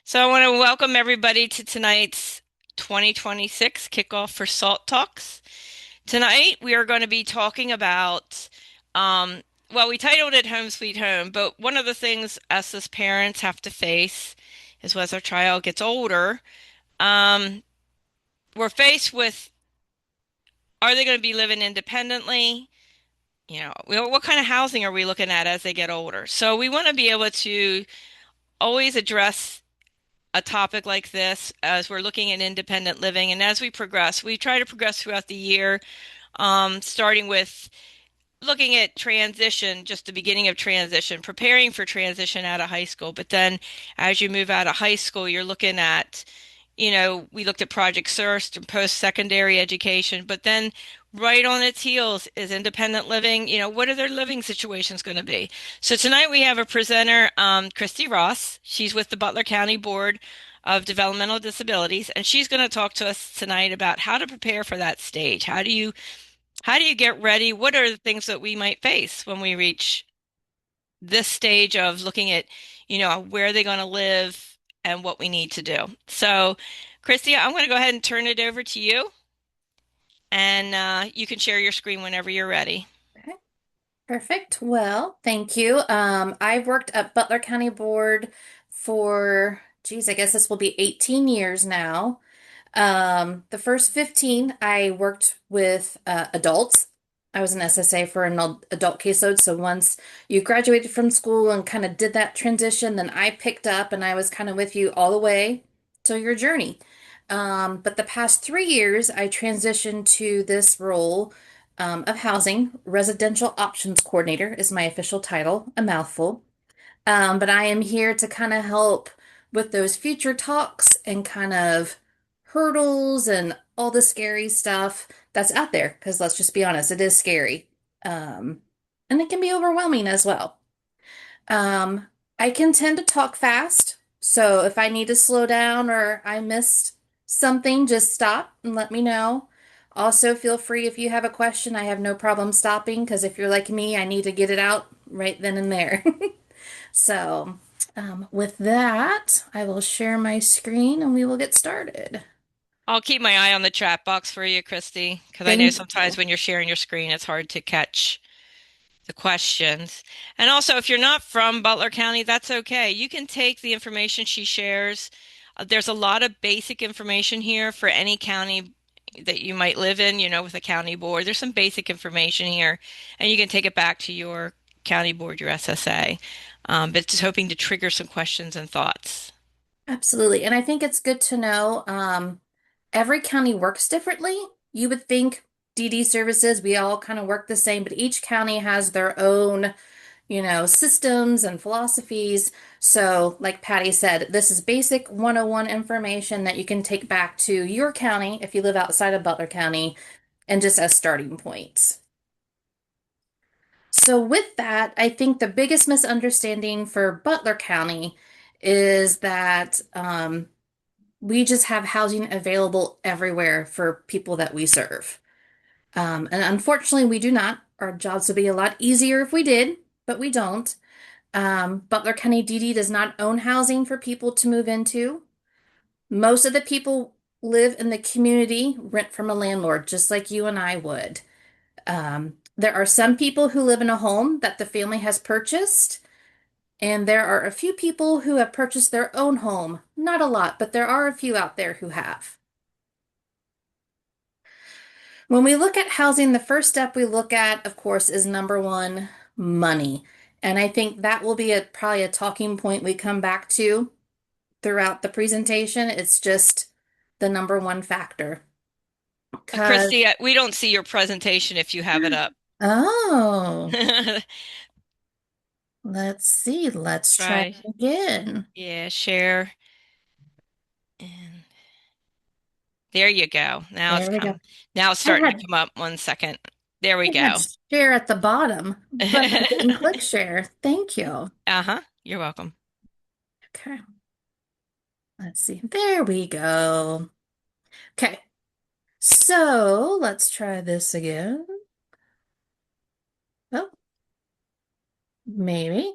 So I want to welcome everybody to tonight's 2026 kickoff for Salt Talks. Tonight we are going to be talking about, um, well, we titled it Home Sweet Home, but one of the things us as parents have to face is as our child gets older, um, we're faced with, are they going to be living independently? What kind of housing are we looking at as they get older? So we want to be able to always address a topic like this as we're looking at independent living. And as we progress, we try to progress throughout the year, starting with looking at transition, just the beginning of transition, preparing for transition out of high school. But then as you move out of high school, you're looking at, we looked at Project CERST and post-secondary education, but then right on its heels is independent living. What are their living situations going to be? So tonight we have a presenter, Christy Ross. She's with the Butler County Board of Developmental Disabilities, and she's going to talk to us tonight about how to prepare for that stage. How do you get ready? What are the things that we might face when we reach this stage of looking at, where are they going to live and what we need to do? So, Christy, I'm going to go ahead and turn it over to you, and you can share your screen whenever you're ready. Okay, perfect. Well, thank you. I've worked at Butler County Board for, geez, I guess this will be 18 years now. The first 15, I worked with adults. I was an SSA for an adult caseload. So once you graduated from school and kind of did that transition, then I picked up and I was kind of with you all the way to your journey. But the past 3 years, I transitioned to this role of housing. Residential Options Coordinator is my official title, a mouthful. But I am here to kind of help with those future talks and kind of hurdles and all the scary stuff that's out there. Because let's just be honest, it is scary. Um, and it can be overwhelming as well. Um, I can tend to talk fast. So if I need to slow down or I missed something, just stop and let me know. Also, feel free if you have a question. I have no problem stopping because if you're like me, I need to get it out right then and there. So, with that, I will share my screen and we will get started. I'll keep my eye on the chat box for you, Christy, because I know Thank sometimes you. when you're sharing your screen, it's hard to catch the questions. And also, if you're not from Butler County, that's okay. You can take the information she shares. There's a lot of basic information here for any county that you might live in, with a county board. There's some basic information here, and you can take it back to your county board, your SSA. But just hoping to trigger some questions and thoughts. Absolutely. And I think it's good to know every county works differently. You would think DD services, we all kind of work the same, but each county has their own, systems and philosophies. So, like Patty said, this is basic 101 information that you can take back to your county if you live outside of Butler County and just as starting points. So, with that, I think the biggest misunderstanding for Butler County is that we just have housing available everywhere for people that we serve. And unfortunately, we do not. Our jobs would be a lot easier if we did, but we don't. Butler County DD does not own housing for people to move into. Most of the people live in the community, rent from a landlord, just like you and I would. There are some people who live in a home that the family has purchased, and there are a few people who have purchased their own home. Not a lot, but there are a few out there who have. When we look at housing, the first step we look at, of course, is number one, money. And I think that will be probably a talking point we come back to throughout the presentation. It's just the number one factor. Because, Christy, we don't see your presentation if you have it up. oh, let's see. Let's try Try, it again. yeah, share. And there you go. There we go. Now it's I starting to had come up. 1 second. There we I had go. share at the bottom, but I didn't click share. Thank you. Uh-huh. You're welcome. Okay, let's see. There we go. Okay, so let's try this again. Oh, maybe.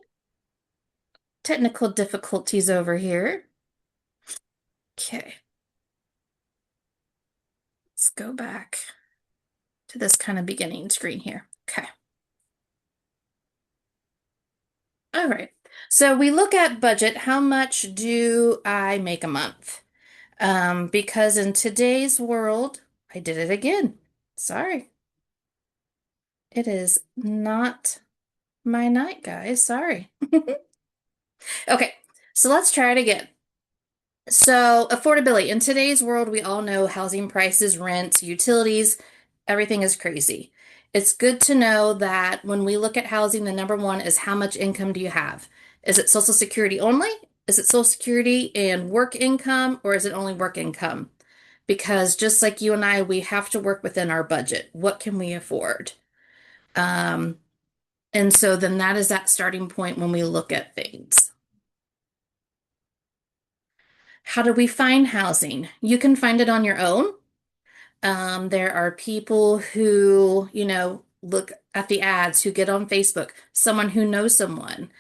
Technical difficulties over here. Okay, let's go back to this kind of beginning screen here. Okay. All right. So we look at budget. How much do I make a month? Because in today's world, I did it again. Sorry. It is not my night, guys. Sorry. Okay. So let's try it again. So, affordability. In today's world, we all know housing prices, rents, utilities, everything is crazy. It's good to know that when we look at housing, the number one is how much income do you have? Is it Social Security only? Is it Social Security and work income, or is it only work income? Because just like you and I, we have to work within our budget. What can we afford? Um, and so then that is that starting point when we look at things. How do we find housing? You can find it on your own. There are people who, look at the ads, who get on Facebook, someone who knows someone.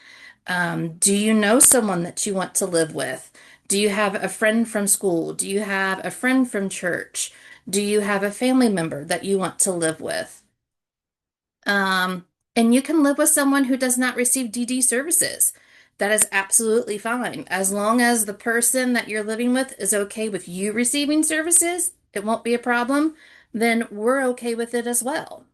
Do you know someone that you want to live with? Do you have a friend from school? Do you have a friend from church? Do you have a family member that you want to live with? Um, and you can live with someone who does not receive DD services. That is absolutely fine. As long as the person that you're living with is okay with you receiving services, it won't be a problem, then we're okay with it as well.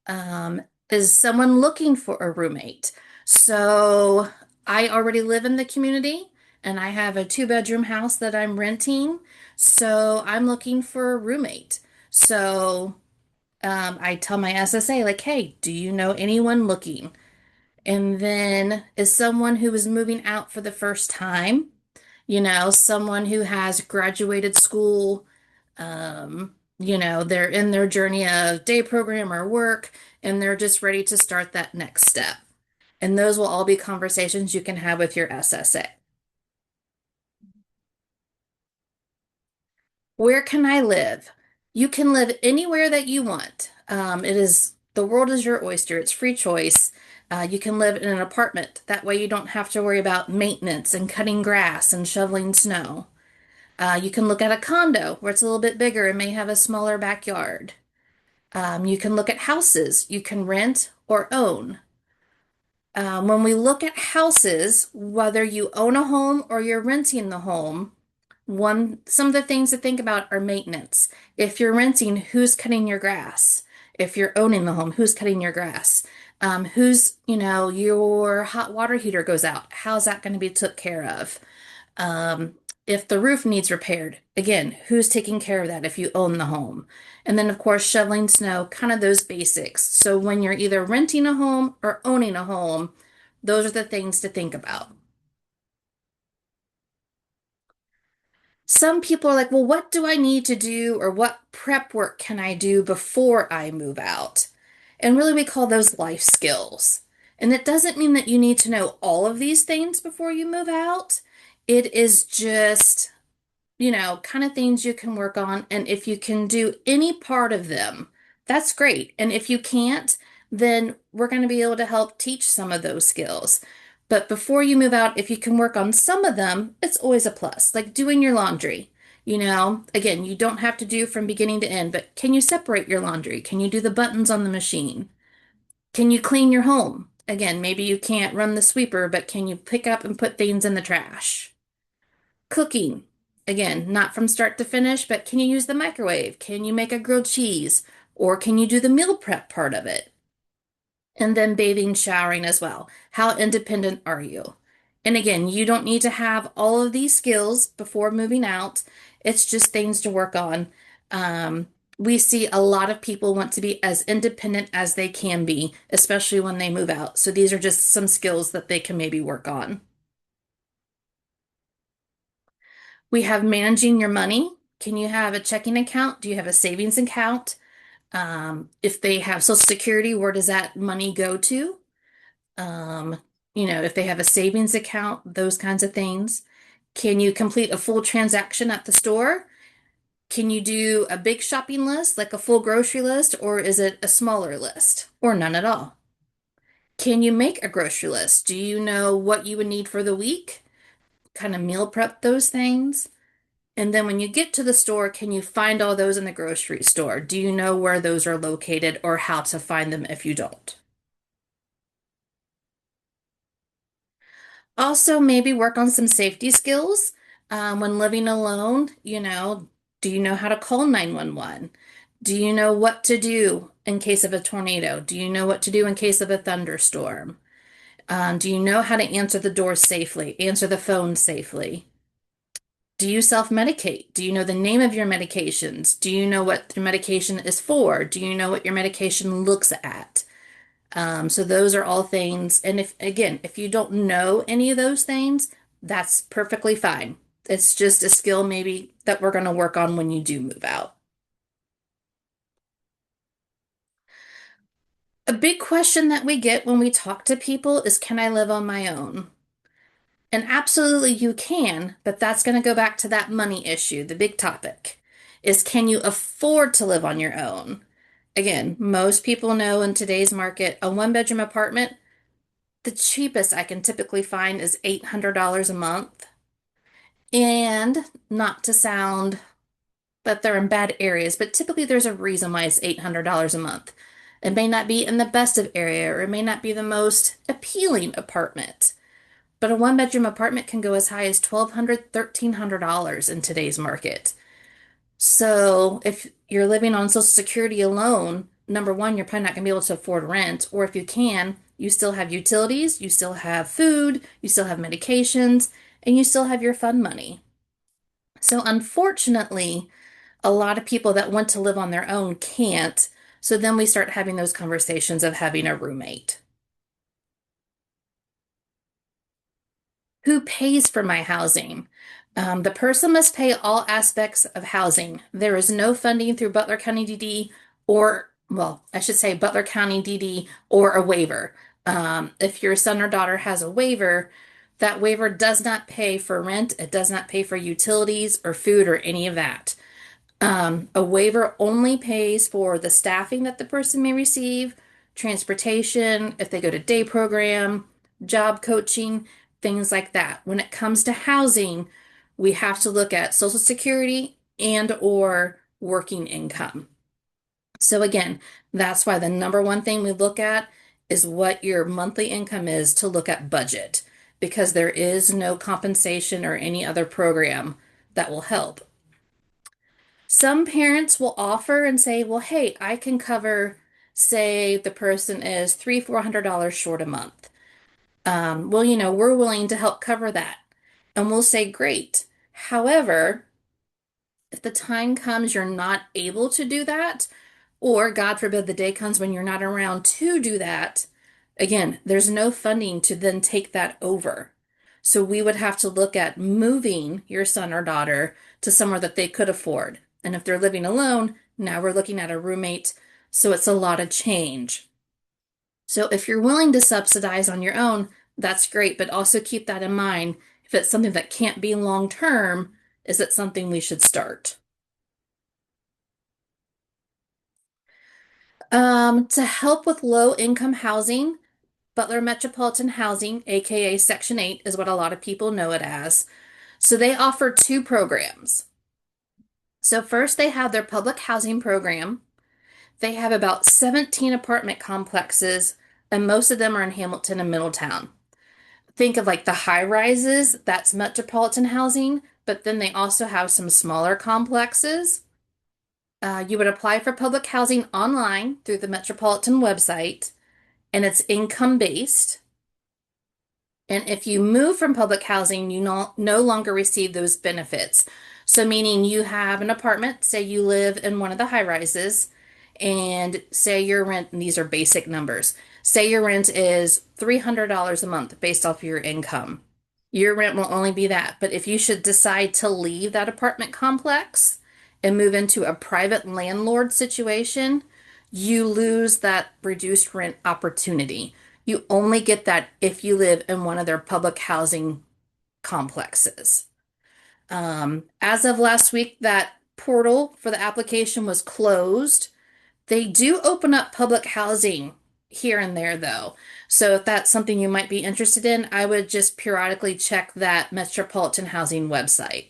Um, is someone looking for a roommate? So I already live in the community and I have a two-bedroom house that I'm renting. So I'm looking for a roommate. So I tell my SSA, like, hey, do you know anyone looking? And then is someone who is moving out for the first time, someone who has graduated school, they're in their journey of day program or work, and they're just ready to start that next step. And those will all be conversations you can have with your SSA. Where can I live? You can live anywhere that you want. The world is your oyster. It's free choice. You can live in an apartment. That way you don't have to worry about maintenance and cutting grass and shoveling snow. You can look at a condo where it's a little bit bigger and may have a smaller backyard. You can look at houses you can rent or own. When we look at houses, whether you own a home or you're renting the home, some of the things to think about are maintenance. If you're renting, who's cutting your grass? If you're owning the home, who's cutting your grass? Your hot water heater goes out. How's that going to be took care of? Um, if the roof needs repaired, again, who's taking care of that if you own the home? And then, of course, shoveling snow, kind of those basics. So when you're either renting a home or owning a home, those are the things to think about. Some people are like, well, what do I need to do or what prep work can I do before I move out? And really, we call those life skills. And it doesn't mean that you need to know all of these things before you move out. It is just kind of things you can work on. And if you can do any part of them, that's great. And if you can't, then we're going to be able to help teach some of those skills. But before you move out, if you can work on some of them, it's always a plus, like doing your laundry. Again, you don't have to do from beginning to end, but can you separate your laundry? Can you do the buttons on the machine? Can you clean your home? Again, maybe you can't run the sweeper, but can you pick up and put things in the trash? Cooking. Again, not from start to finish, but can you use the microwave? Can you make a grilled cheese? Or can you do the meal prep part of it? And then bathing, showering as well. How independent are you? And again, you don't need to have all of these skills before moving out. It's just things to work on. Um, we see a lot of people want to be as independent as they can be, especially when they move out. So these are just some skills that they can maybe work on. We have managing your money. Can you have a checking account? Do you have a savings account? If they have Social Security, where does that money go to? Um, if they have a savings account, those kinds of things. Can you complete a full transaction at the store? Can you do a big shopping list, like a full grocery list, or is it a smaller list, or none at all? Can you make a grocery list? Do you know what you would need for the week? kind of meal prep those things? And then when you get to the store, can you find all those in the grocery store? Do you know where those are located or how to find them if you don't? Also, maybe work on some safety skills. When living alone, do you know how to call 911? Do you know what to do in case of a tornado? Do you know what to do in case of a thunderstorm? Do you know how to answer the door safely, answer the phone safely? Do you self-medicate? Do you know the name of your medications? Do you know what your medication is for? Do you know what your medication looks at? So those are all things. And if you don't know any of those things, that's perfectly fine. It's just a skill maybe that we're going to work on when you do move out. A big question that we get when we talk to people is, can I live on my own? And absolutely you can, but that's going to go back to that money issue, the big topic, is can you afford to live on your own? Again, most people know in today's market, a one-bedroom apartment, the cheapest I can typically find is $800 a month. And not to sound that they're in bad areas, but typically there's a reason why it's $800 a month. It may not be in the best of area, or it may not be the most appealing apartment. But a one bedroom apartment can go as high as $1,200, $1,300 in today's market. So if you're living on Social Security alone, number one, you're probably not going to be able to afford rent. Or if you can, you still have utilities, you still have food, you still have medications, and you still have your fund money. So unfortunately, a lot of people that want to live on their own can't. So then we start having those conversations of having a roommate. Who pays for my housing? The person must pay all aspects of housing. There is no funding through Butler County DD or, well, I should say Butler County DD or a waiver. If your son or daughter has a waiver, that waiver does not pay for rent, it does not pay for utilities or food or any of that. A waiver only pays for the staffing that the person may receive, transportation, if they go to day program, job coaching, things like that. When it comes to housing, we have to look at Social Security and or working income. So again, that's why the number one thing we look at is what your monthly income is to look at budget, because there is no compensation or any other program that will help. Some parents will offer and say, well, hey, I can cover, say the person is $300, $400 short a month. Well, we're willing to help cover that. And we'll say, great. However, if the time comes you're not able to do that, or God forbid the day comes when you're not around to do that, again, there's no funding to then take that over. So we would have to look at moving your son or daughter to somewhere that they could afford. And if they're living alone, now we're looking at a roommate. So it's a lot of change. So if you're willing to subsidize on your own, that's great, but also keep that in mind. If it's something that can't be long term, is it something we should start? To help with low income housing, Butler Metropolitan Housing, aka Section 8, is what a lot of people know it as. So they offer two programs. So first they have their public housing program. They have about 17 apartment complexes, and most of them are in Hamilton and Middletown. Think of like the high rises, that's metropolitan housing, but then they also have some smaller complexes. You would apply for public housing online through the metropolitan website, and it's income based. And if you move from public housing, you no longer receive those benefits. So, meaning you have an apartment, say you live in one of the high rises, and say your rent, and these are basic numbers, say your rent is $300 a month based off of your income. Your rent will only be that. But if you should decide to leave that apartment complex and move into a private landlord situation, you lose that reduced rent opportunity. You only get that if you live in one of their public housing complexes. As of last week, that portal for the application was closed. They do open up public housing here and there though. So if that's something you might be interested in, I would just periodically check that metropolitan housing website.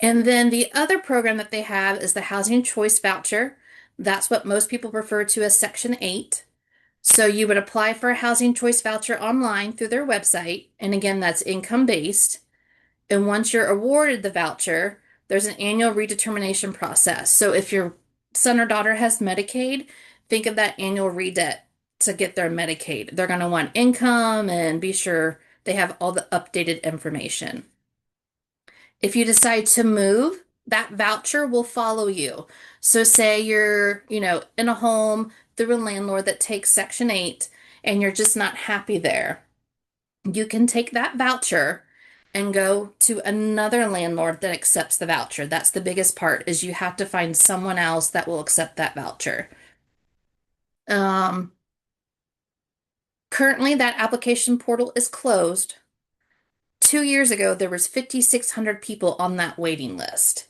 And then the other program that they have is the Housing Choice Voucher. That's what most people refer to as Section 8. So you would apply for a Housing Choice Voucher online through their website. And again, that's income based. And once you're awarded the voucher, there's an annual redetermination process. So if your son or daughter has Medicaid, think of that annual redet to get their Medicaid. They're going to want income and be sure they have all the updated information. If you decide to move, that voucher will follow you. So say you're, in a home through a landlord that takes Section 8 and you're just not happy there. You can take that voucher and go to another landlord that accepts the voucher. That's the biggest part is you have to find someone else that will accept that voucher. Um, Currently that application portal is closed. 2 years ago, there was 5,600 people on that waiting list.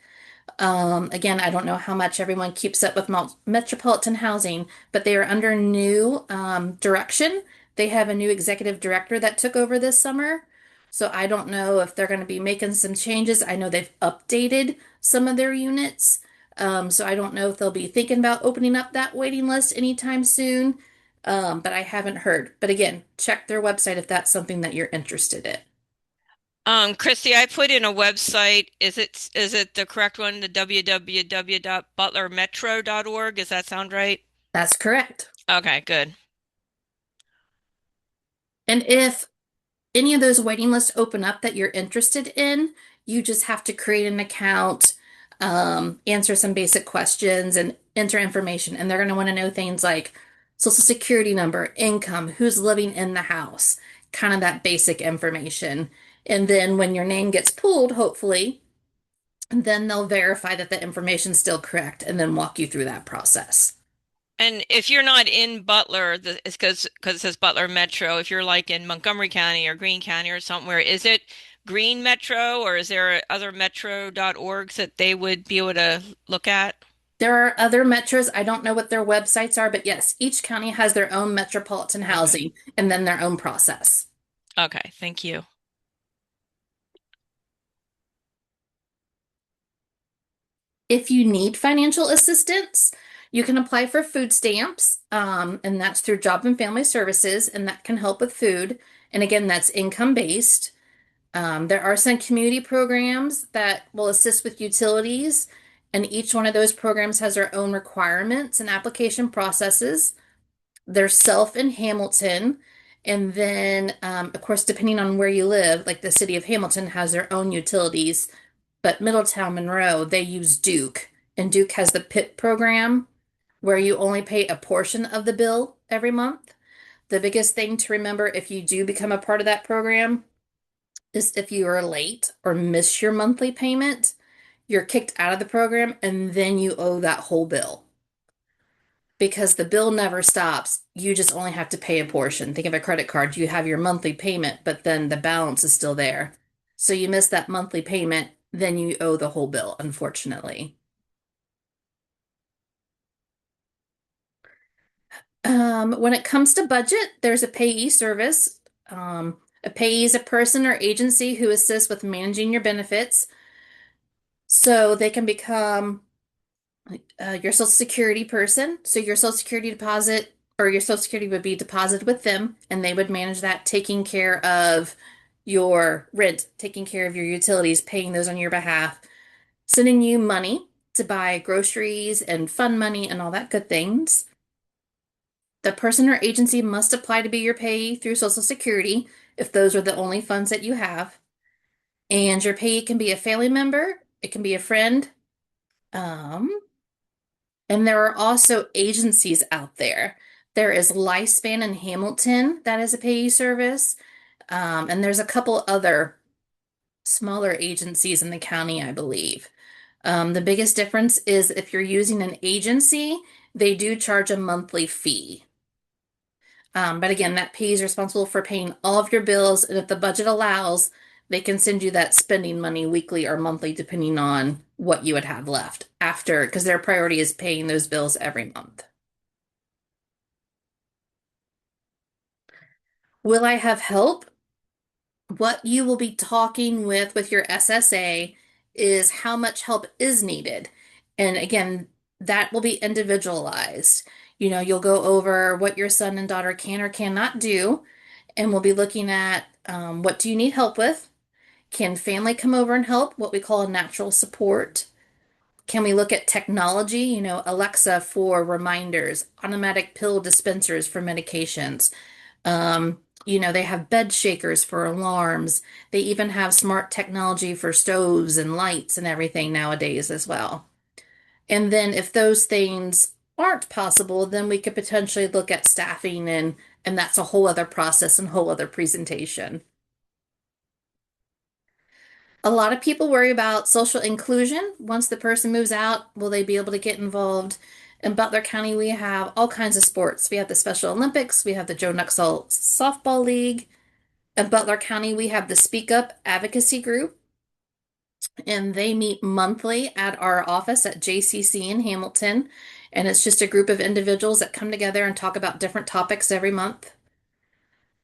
Again, I don't know how much everyone keeps up with metropolitan housing, but they are under new direction. They have a new executive director that took over this summer. So I don't know if they're going to be making some changes. I know they've updated some of their units. So I don't know if they'll be thinking about opening up that waiting list anytime soon. But I haven't heard. But again, check their website if that's something that you're interested in. Christy, I put in a website. Is it the correct one? The www.butlermetro.org. Does that sound right? That's correct. Okay, good. And if any of those waiting lists open up that you're interested in, you just have to create an account, answer some basic questions, and enter information. And they're going to want to know things like social security number, income, who's living in the house, kind of that basic information. And then when your name gets pulled, hopefully, then they'll verify that the information's still correct and then walk you through that process. And if you're not in Butler, it's because it says Butler Metro. If you're like in Montgomery County or Greene County or somewhere, is it Greene Metro or is there other metro.orgs that they would be able to look at? There are other metros. I don't know what their websites are, but yes, each county has their own metropolitan Okay. housing and then their own process. Okay, thank you. If you need financial assistance, you can apply for food stamps, and that's through Job and Family Services, and that can help with food. And again, that's income based. There are some community programs that will assist with utilities, and each one of those programs has their own requirements and application processes. There's Self in Hamilton. And then, of course, depending on where you live, like the city of Hamilton has their own utilities, but Middletown Monroe, they use Duke. And Duke has the PIP program where you only pay a portion of the bill every month. The biggest thing to remember if you do become a part of that program is if you are late or miss your monthly payment, you're kicked out of the program and then you owe that whole bill because the bill never stops. You just only have to pay a portion. Think of a credit card. You have your monthly payment, but then the balance is still there. So you miss that monthly payment, then you owe the whole bill, unfortunately. When it comes to budget, there's a payee service. A payee is a person or agency who assists with managing your benefits. So they can become your Social Security person. So your Social Security deposit or your Social Security would be deposited with them, and they would manage that, taking care of your rent, taking care of your utilities, paying those on your behalf, sending you money to buy groceries and fund money and all that good things. The person or agency must apply to be your payee through Social Security if those are the only funds that you have. And your payee can be a family member, it can be a friend. Um, And there are also agencies out there. There is Lifespan in Hamilton that is a payee service. And there's a couple other smaller agencies in the county, I believe. The biggest difference is if you're using an agency, they do charge a monthly fee. But again, that payee is responsible for paying all of your bills, and if the budget allows, they can send you that spending money weekly or monthly, depending on what you would have left after, because their priority is paying those bills every month. Will I have help? What you will be talking with your SSA is how much help is needed. And again, that will be individualized. You'll go over what your son and daughter can or cannot do, and we'll be looking at what do you need help with? Can family come over and help? What we call a natural support. Can we look at technology? Alexa for reminders, automatic pill dispensers for medications. They have bed shakers for alarms. They even have smart technology for stoves and lights and everything nowadays as well. And then if those things aren't possible, then we could potentially look at staffing and that's a whole other process and whole other presentation. A lot of people worry about social inclusion. Once the person moves out, will they be able to get involved? In Butler County, we have all kinds of sports. We have the Special Olympics, we have the Joe Nuxall Softball League. In Butler County, we have the Speak Up Advocacy Group, and they meet monthly at our office at JCC in Hamilton. And it's just a group of individuals that come together and talk about different topics every month.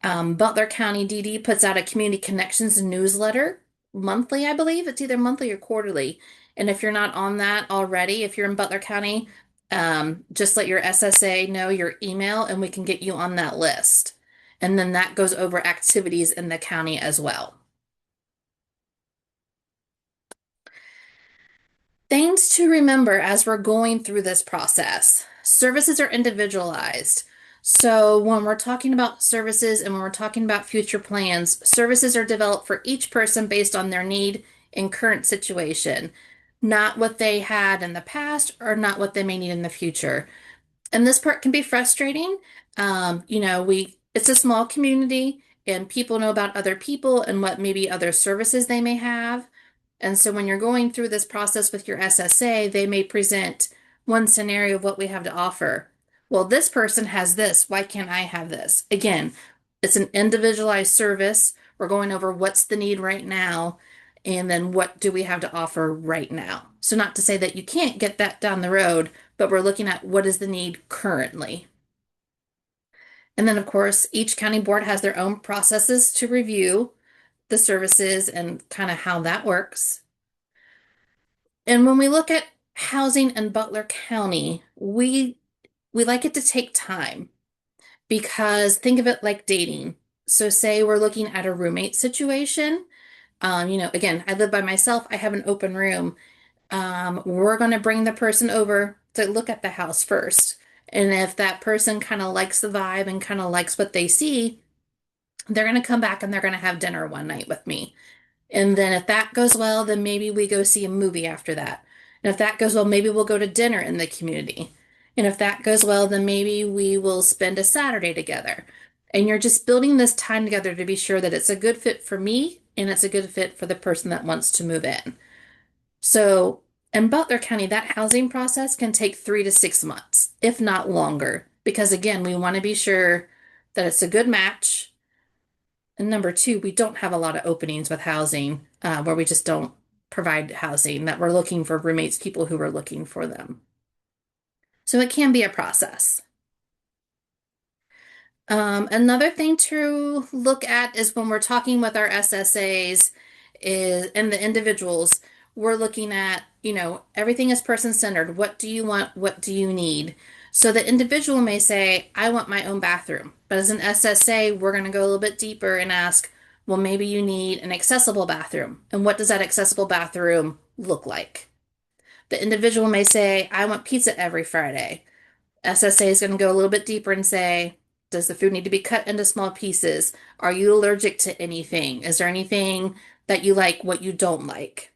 Butler County DD puts out a community connections newsletter monthly, I believe. It's either monthly or quarterly. And if you're not on that already, if you're in Butler County, just let your SSA know your email and we can get you on that list. And then that goes over activities in the county as well. Things to remember as we're going through this process. Services are individualized. So when we're talking about services and when we're talking about future plans, services are developed for each person based on their need and current situation, not what they had in the past or not what they may need in the future. And this part can be frustrating. It's a small community and people know about other people and what maybe other services they may have. And so when you're going through this process with your SSA, they may present one scenario of what we have to offer. Well, this person has this. Why can't I have this? Again, it's an individualized service. We're going over what's the need right now, and then what do we have to offer right now. So, not to say that you can't get that down the road, but we're looking at what is the need currently. And then, of course, each county board has their own processes to review the services and kind of how that works. And when we look at housing in Butler County, we like it to take time because think of it like dating. So say we're looking at a roommate situation. Again, I live by myself. I have an open room. We're going to bring the person over to look at the house first. And if that person kind of likes the vibe and kind of likes what they see, they're going to come back and they're going to have dinner one night with me. And then if that goes well, then maybe we go see a movie after that. And if that goes well, maybe we'll go to dinner in the community. And if that goes well, then maybe we will spend a Saturday together. And you're just building this time together to be sure that it's a good fit for me and it's a good fit for the person that wants to move in. So in Butler County, that housing process can take 3 to 6 months, if not longer, because again, we want to be sure that it's a good match and number two, we don't have a lot of openings with housing where we just don't provide housing, that we're looking for roommates, people who are looking for them. So it can be a process. Another thing to look at is when we're talking with our SSAs and the individuals, we're looking at, everything is person-centered. What do you want? What do you need? So the individual may say, I want my own bathroom. But as an SSA, we're going to go a little bit deeper and ask, well, maybe you need an accessible bathroom. And what does that accessible bathroom look like? The individual may say, I want pizza every Friday. SSA is going to go a little bit deeper and say, does the food need to be cut into small pieces? Are you allergic to anything? Is there anything that you like, what you don't like?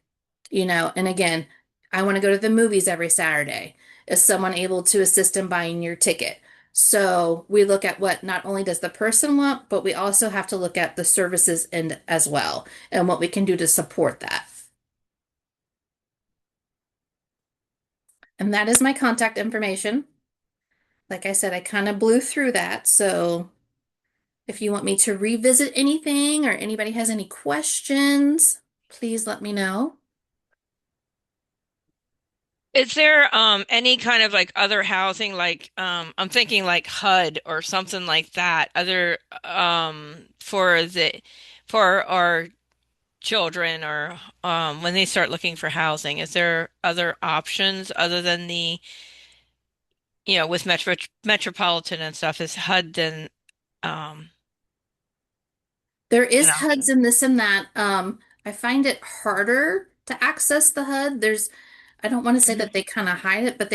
And again, I want to go to the movies every Saturday. Is someone able to assist in buying your ticket? So we look at what not only does the person want, but we also have to look at the services end as well and what we can do to support that. And that is my contact information. Like I said, I kind of blew through that. So if you want me to revisit anything or anybody has any questions, please let me know. Is there any kind of like other housing like I'm thinking like HUD or something like that other for the for our children or when they start looking for housing, is there other options other than the with metropolitan and stuff, is HUD then um There an is HUDs option? and this and that. I find it harder to access the HUD. I don't want to say Mhm. that they kind of hide it, but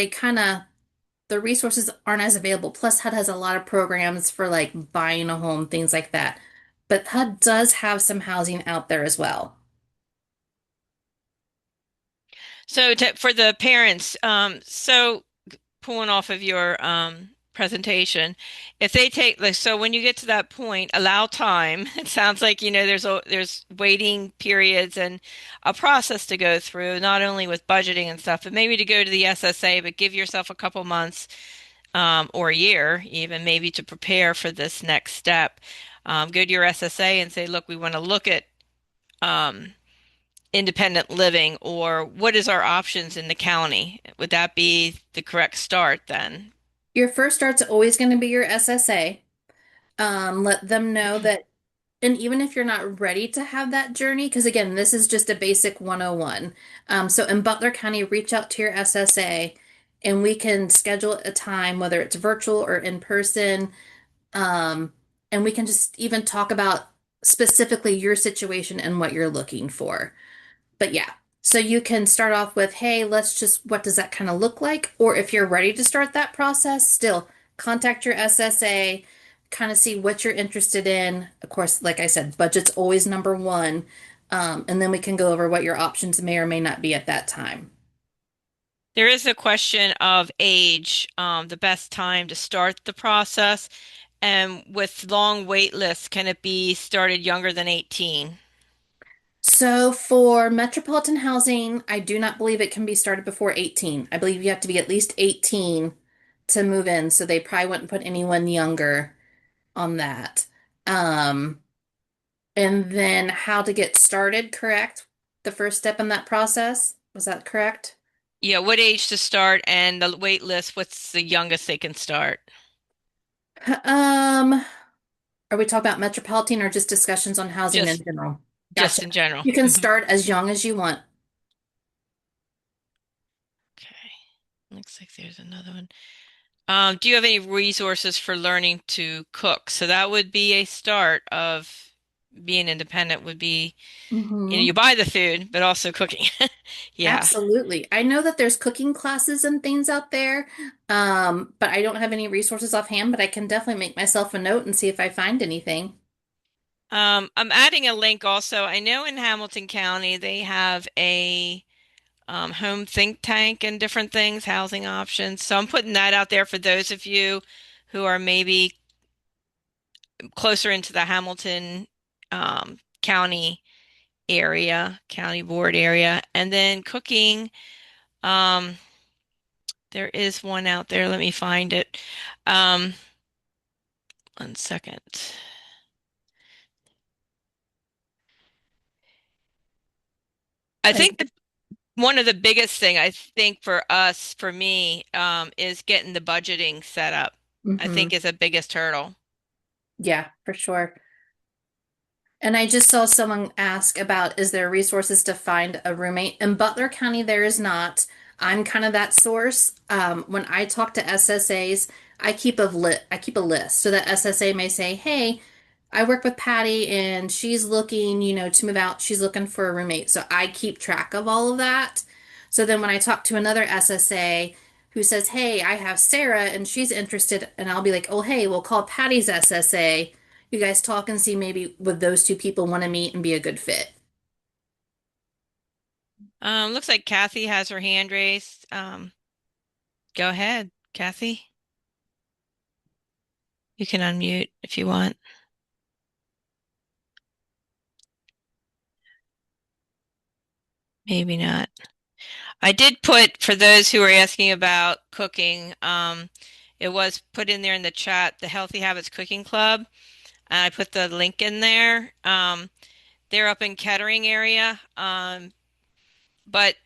the resources aren't as available. Plus, HUD has a lot of programs for like buying a home, things like that. But HUD does have some housing out there as well. So for the parents, so pulling off of your presentation, if they take like so when you get to that point, allow time. It sounds like there's waiting periods and a process to go through, not only with budgeting and stuff, but maybe to go to the SSA, but give yourself a couple months or a year even maybe to prepare for this next step. Go to your SSA and say, look, we want to look at um, independent living, or what is our options in the county? Would that be the correct start then? Your first start's always going to be your SSA. Let them know that, and even if you're not ready to have that journey, because again, this is just a basic 101. So in Butler County, reach out to your SSA and we can schedule a time, whether it's virtual or in person. Um, and we can just even talk about specifically your situation and what you're looking for. But yeah, so you can start off with, hey, what does that kind of look like? Or if you're ready to start that process, still contact your SSA, kind of see what you're interested in. Of course, like I said, budget's always number one. And then we can go over what your options may or may not be at that time. There is a question of age, the best time to start the process, and with long wait lists, can it be started younger than 18? So for metropolitan housing, I do not believe it can be started before 18. I believe you have to be at least 18 to move in, so they probably wouldn't put anyone younger on that. Um, and then how to get started, correct? The first step in that process, was that correct? Yeah, what age to start and the wait list, what's the youngest they can start? Um, are we talking about metropolitan or just discussions on housing in Just general? just Gotcha. in general. You can Mhm. start as young as you want. Okay. Looks like there's another one. Do you have any resources for learning to cook? So that would be a start of being independent would be, you Hmm. buy the food, but also cooking. Yeah. Absolutely. I know that there's cooking classes and things out there, but I don't have any resources offhand, but I can definitely make myself a note and see if I find anything. I'm adding a link also. I know in Hamilton County they have a home think tank and different things, housing options. So I'm putting that out there for those of you who are maybe closer into the Hamilton County area, county board area. And then cooking, um, there is one out there. Let me find it. Um, 1 second. I And think one of the biggest thing I think for us, for me, is getting the budgeting set up. I hmm think is the biggest hurdle. Yeah, for sure. And I just saw someone ask about, is there resources to find a roommate? In Butler County, there is not. I'm kind of that source. When I talk to SSAs, I keep a list so that SSA may say, "Hey, I work with Patty and she's looking, to move out. She's looking for a roommate." So I keep track of all of that. So then when I talk to another SSA who says, "Hey, I have Sarah and she's interested," and I'll be like, "Oh, hey, we'll call Patty's SSA. You guys talk and see maybe would those two people want to meet and be a good fit." Looks like Kathy has her hand raised. Go ahead, Kathy. You can unmute if you want. Maybe not. I did put, for those who are asking about cooking, it was put in there in the chat, the Healthy Habits Cooking Club. And I put the link in there. They're up in Kettering area. But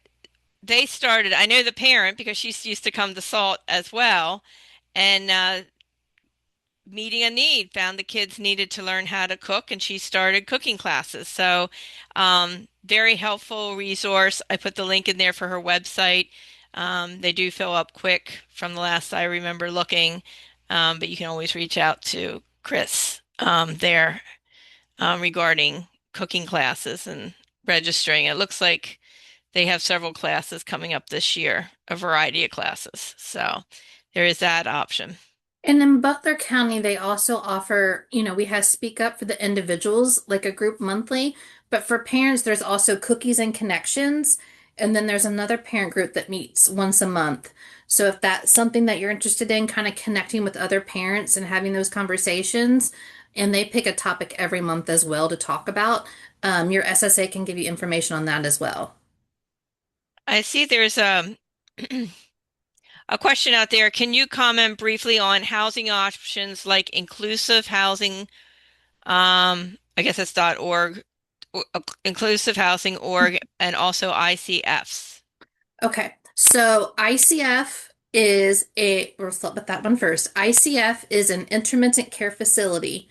they started, I know the parent because she used to come to Salt as well, and meeting a need, found the kids needed to learn how to cook, and she started cooking classes. So, very helpful resource. I put the link in there for her website. They do fill up quick from the last I remember looking, but you can always reach out to Chris there regarding cooking classes and registering. It looks like they have several classes coming up this year, a variety of classes. So there is that option. And in Butler County, they also offer, we have Speak Up for the individuals, like a group monthly, but for parents, there's also Cookies and Connections. And then there's another parent group that meets once a month. So if that's something that you're interested in, kind of connecting with other parents and having those conversations, and they pick a topic every month as well to talk about, your SSA can give you information on that as well. I see there's a question out there. Can you comment briefly on housing options like inclusive housing? I guess that's .org, inclusive housing org, and also ICFs. Okay, so ICF we'll start with that one first. ICF is an intermittent care facility.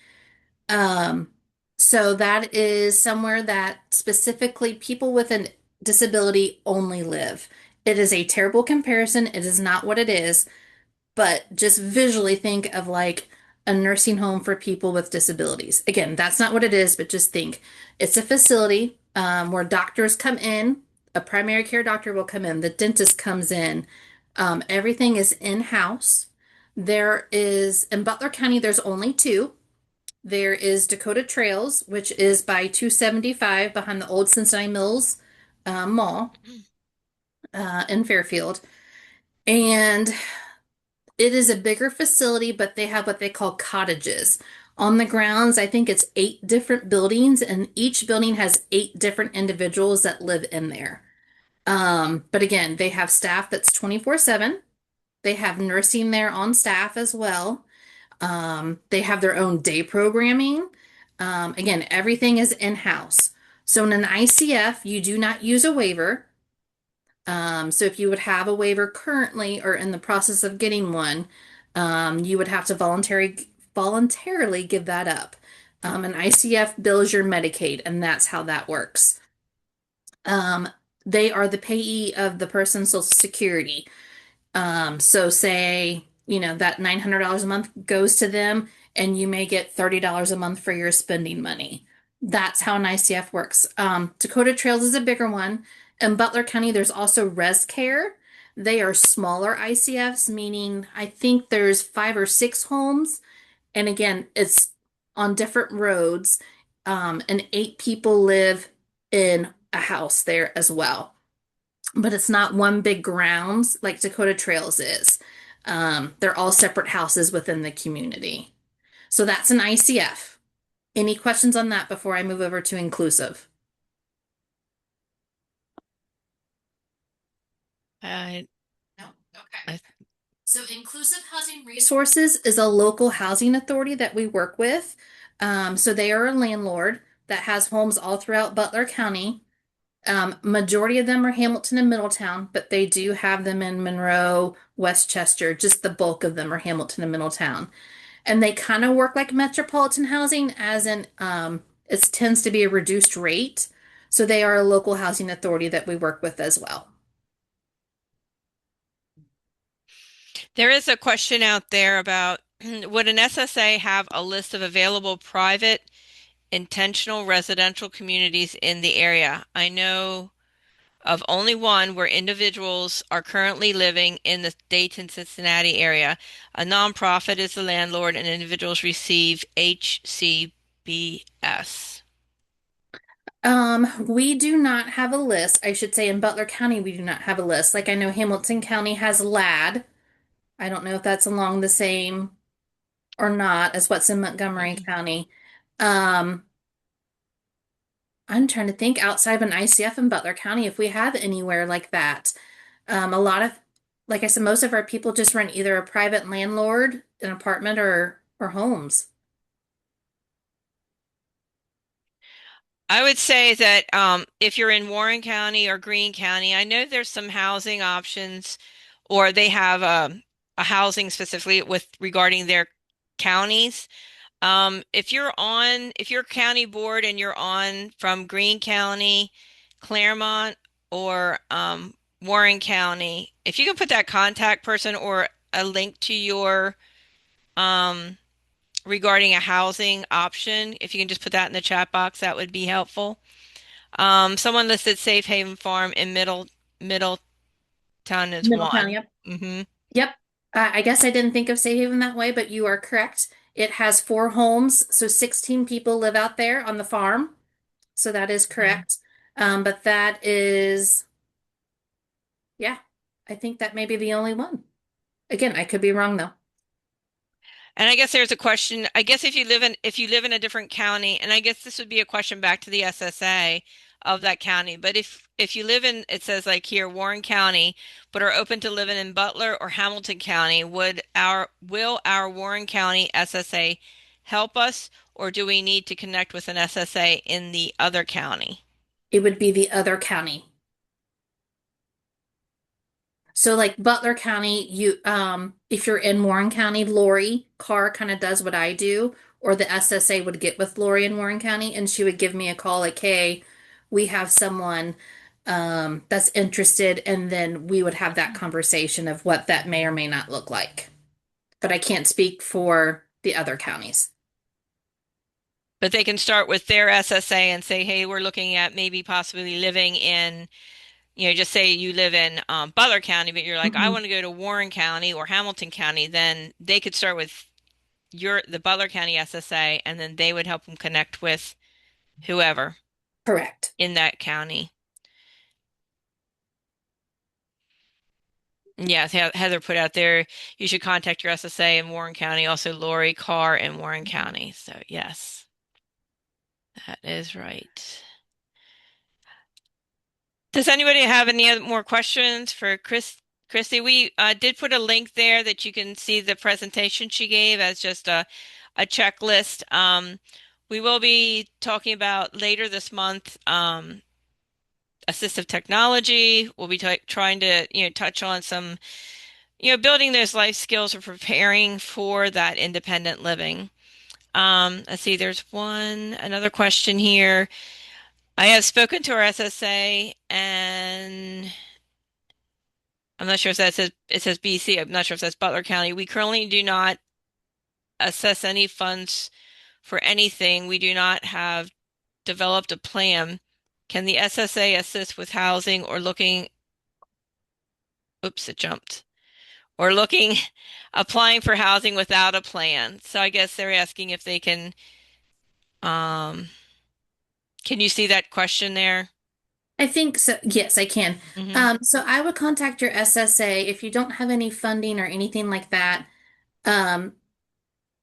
Um, so that is somewhere that specifically people with a disability only live. It is a terrible comparison. It is not what it is, but just visually think of like a nursing home for people with disabilities. Again, that's not what it is, but just think it's a facility where doctors come in, a primary care doctor will come in, the dentist comes in, everything is in-house. There is, in Butler County, there's only two. There is Dakota Trails, which is by 275 behind the old Cincinnati Mills Mall in Fairfield. And it is a bigger facility, but they have what they call cottages. On the grounds, I think it's 8 different buildings, and each building has 8 different individuals that live in there. But again, they have staff that's 24/7. They have nursing there on staff as well. They have their own day programming. Again, everything is in-house. So in an ICF, you do not use a waiver. So if you would have a waiver currently or in the process of getting one, you would have to voluntarily give that up. An ICF bills your Medicaid, and that's how that works. Um, they are the payee of the person's Social Security. So say, that $900 a month goes to them, and you may get $30 a month for your spending money. That's how an ICF works. Dakota Trails is a bigger one. In Butler County, there's also Res Care. They are smaller ICFs, meaning I think there's 5 or 6 homes. And again, it's on different roads. And 8 people live in a house there as well, but it's not one big grounds like Dakota Trails is. They're all separate houses within the community. So that's an ICF. Any questions on that before I move over to inclusive? Uh, No. Okay. I- So Inclusive Housing Resources is a local housing authority that we work with. So they are a landlord that has homes all throughout Butler County. Majority of them are Hamilton and Middletown, but they do have them in Monroe, Westchester. Just the bulk of them are Hamilton and Middletown. And they kind of work like metropolitan housing, as in it tends to be a reduced rate. So they are a local housing authority that we work with as well. there is a question out there about would an SSA have a list of available private intentional residential communities in the area? I know of only one where individuals are currently living in the Dayton, Cincinnati area. A nonprofit is the landlord, and individuals receive HCBS. We do not have a list. I should say in Butler County, we do not have a list. Like I know Hamilton County has LAD. I don't know if that's along the same or not as what's in Montgomery County. Um, I'm trying to think outside of an ICF in Butler County if we have anywhere like that. A lot of, like I said, most of our people just rent either a private landlord, an apartment, or homes. I would say that if you're in Warren County or Greene County, I know there's some housing options, or they have a housing specifically with regarding their counties. If you're county board and you're on from Greene County, Claremont, or Warren County, if you can put that contact person or a link to your um, regarding a housing option, if you can just put that in the chat box, that would be helpful. Someone listed Safe Haven Farm in Middletown as Middletown, one. yep. Hmm. Yep. I guess I didn't think of Safe Haven that way, but you are correct. It has four homes, so 16 people live out there on the farm. So that is correct. But that is, yeah, I think that may be the only one. Again, I could be wrong though. And I guess there's a question. I guess if you live in a different county, and I guess this would be a question back to the SSA of that county. But if you live in, it says like here, Warren County, but are open to living in Butler or Hamilton County, will our Warren County SSA help us, or do we need to connect with an SSA in the other county? It would be the other county. So like Butler County, if you're in Warren County, Lori Carr kind of does what I do, or the SSA would get with Lori in Warren County and she would give me a call like, hey, we have someone that's interested, and then we would have that conversation of what that may or may not look like. But I can't speak for the other counties. But they can start with their SSA and say, hey, we're looking at maybe possibly living in, just say you live in Butler County, but you're like, I Mhm. want to go to Warren County or Hamilton County, then they could start with the Butler County SSA, and then they would help them connect with whoever Correct. in that county. Yeah, Heather put out there, you should contact your SSA in Warren County, also Lori Carr in Warren County. So yes, that is right. Does anybody have any other more questions for Christy? We did put a link there that you can see the presentation she gave as just a checklist. We will be talking about later this month assistive technology. We'll be trying to touch on some building those life skills or preparing for that independent living. Let's see, there's another question here. I have spoken to our SSA and I'm not sure if that says it says BC. I'm not sure if that's Butler County. We currently do not assess any funds for anything. We do not have developed a plan. Can the SSA assist with housing or looking, oops, it jumped, or looking, applying for housing without a plan? So I guess they're asking if they um, can you see that question there? I think so. Yes, I can. Hmm. So I would contact your SSA if you don't have any funding or anything like that. Um,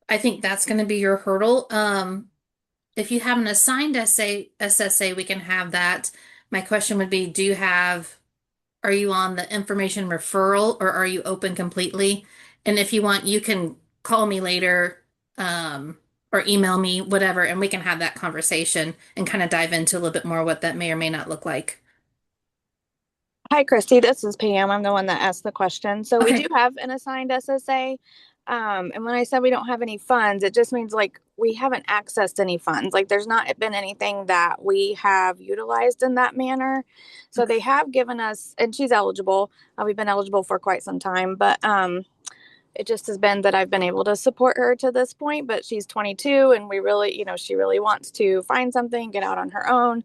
I think that's going to be your hurdle. If you have an assigned SSA, we can have that. My question would be, are you on the information referral or are you open completely? And if you want, you can call me later, or email me, whatever, and we can have that conversation and kind of dive into a little bit more what that may or may not look like. Hi, Christy. This is Pam. I'm the one that asked the question. So we do Okay. have an assigned SSA. And when I said we don't have any funds, it just means like we haven't accessed any funds. Like there's not been anything that we have utilized in that manner. So Okay. they have given us, and she's eligible. We've been eligible for quite some time, but it just has been that I've been able to support her to this point, but she's 22 and we really, she really wants to find something, get out on her own,